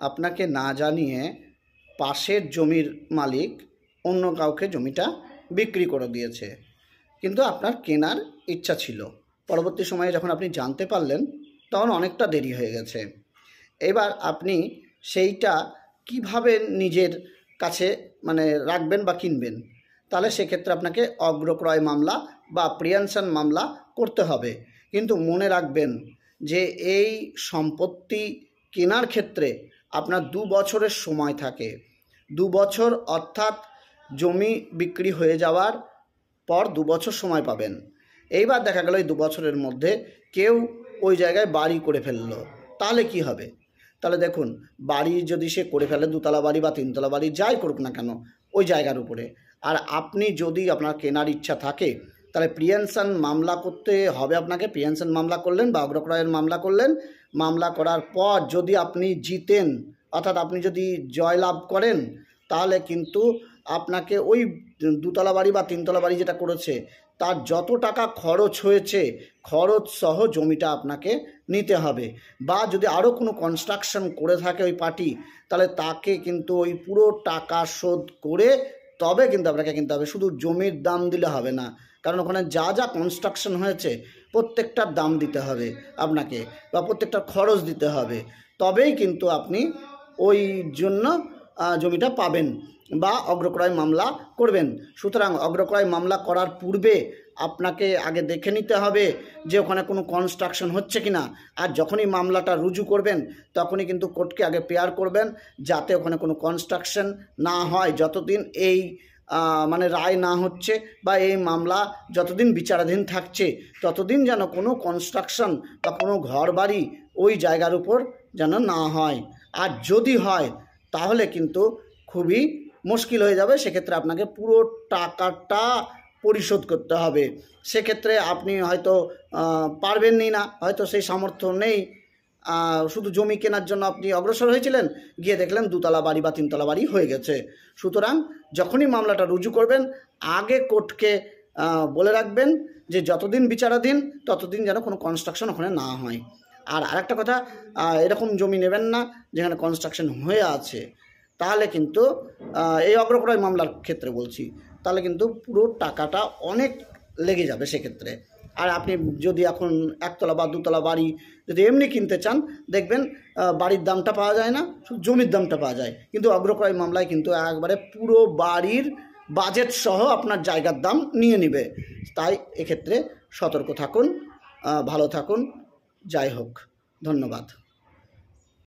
আপনাকে না জানিয়ে পাশের জমির মালিক অন্য কাউকে জমিটা বিক্রি করে দিয়েছে, কিন্তু আপনার কেনার ইচ্ছা ছিল। পরবর্তী সময়ে যখন আপনি জানতে পারলেন তখন অনেকটা দেরি হয়ে গেছে। এবার আপনি সেইটা কিভাবে নিজের কাছে রাখবেন বা কিনবেন, তাহলে সেক্ষেত্রে আপনাকে অগ্রক্রয় মামলা বা প্রিয়েনশন মামলা করতে হবে। কিন্তু মনে রাখবেন যে এই সম্পত্তি কেনার ক্ষেত্রে আপনার 2 বছরের সময় থাকে। 2 বছর অর্থাৎ জমি বিক্রি হয়ে যাওয়ার পর 2 বছর সময় পাবেন। এইবার দেখা গেল এই 2 বছরের মধ্যে কেউ ওই জায়গায় বাড়ি করে ফেললো, তাহলে কি হবে? তাহলে দেখুন, বাড়ি যদি সে করে ফেলে, 2তলা বাড়ি বা 3তলা বাড়ি যাই করুক না কেন ওই জায়গার উপরে, আর আপনি যদি আপনার কেনার ইচ্ছা থাকে তাহলে প্রিয়েনশন মামলা করতে হবে আপনাকে। প্রিয়েনশন মামলা করলেন বা অগ্রক্রয়ের মামলা করলেন। মামলা করার পর যদি আপনি জিতেন, অর্থাৎ আপনি যদি জয়লাভ করেন, তাহলে কিন্তু আপনাকে ওই 2তলা বাড়ি বা 3তলা বাড়ি যেটা করেছে তার যত টাকা খরচ হয়েছে খরচ সহ জমিটা আপনাকে নিতে হবে। বা যদি আরও কোনো কনস্ট্রাকশন করে থাকে ওই পার্টি, তাহলে তাকে কিন্তু ওই পুরো টাকা শোধ করে তবে কিন্তু আপনাকে কিনতে হবে। শুধু জমির দাম দিলে হবে না, কারণ ওখানে যা যা কনস্ট্রাকশন হয়েছে প্রত্যেকটার দাম দিতে হবে আপনাকে, বা প্রত্যেকটার খরচ দিতে হবে, তবেই কিন্তু আপনি ওই জন্য জমিটা পাবেন বা অগ্রক্রয় মামলা করবেন। সুতরাং অগ্রক্রয় মামলা করার পূর্বে আপনাকে আগে দেখে নিতে হবে যে ওখানে কোনো কনস্ট্রাকশন হচ্ছে কি না। আর যখনই মামলাটা রুজু করবেন তখনই কিন্তু কোর্টকে আগে প্রেয়ার করবেন যাতে ওখানে কোনো কনস্ট্রাকশন না হয়। যতদিন এই রায় না হচ্ছে বা এই মামলা যতদিন বিচারাধীন থাকছে ততদিন যেন কোনো কনস্ট্রাকশন বা কোনো ঘর বাড়ি ওই জায়গার উপর যেন না হয়। আর যদি হয় তাহলে কিন্তু খুবই মুশকিল হয়ে যাবে। সেক্ষেত্রে আপনাকে পুরো টাকাটা পরিশোধ করতে হবে। সেক্ষেত্রে আপনি হয়তো পারবেনই না, হয়তো সেই সামর্থ্য নেই। শুধু জমি কেনার জন্য আপনি অগ্রসর হয়েছিলেন, গিয়ে দেখলেন 2তলা বাড়ি বা 3তলা বাড়ি হয়ে গেছে। সুতরাং যখনই মামলাটা রুজু করবেন আগে কোর্টকে বলে রাখবেন যে যতদিন বিচারাধীন ততদিন যেন কোনো কনস্ট্রাকশন ওখানে না হয়। আর আরেকটা কথা, এরকম জমি নেবেন না যেখানে কনস্ট্রাকশন হয়ে আছে, তাহলে কিন্তু এই অগ্রক্রয় মামলার ক্ষেত্রে বলছি, তাহলে কিন্তু পুরো টাকাটা অনেক লেগে যাবে সেক্ষেত্রে। আর আপনি যদি এখন 1তলা বা 2তলা বাড়ি যদি এমনি কিনতে চান, দেখবেন বাড়ির দামটা পাওয়া যায় না, শুধু জমির দামটা পাওয়া যায়। কিন্তু অগ্রক্রয় মামলায় কিন্তু একবারে পুরো বাড়ির বাজেট সহ আপনার জায়গার দাম নিয়ে নেবে। তাই এক্ষেত্রে সতর্ক থাকুন, ভালো থাকুন। যাই হোক, ধন্যবাদ।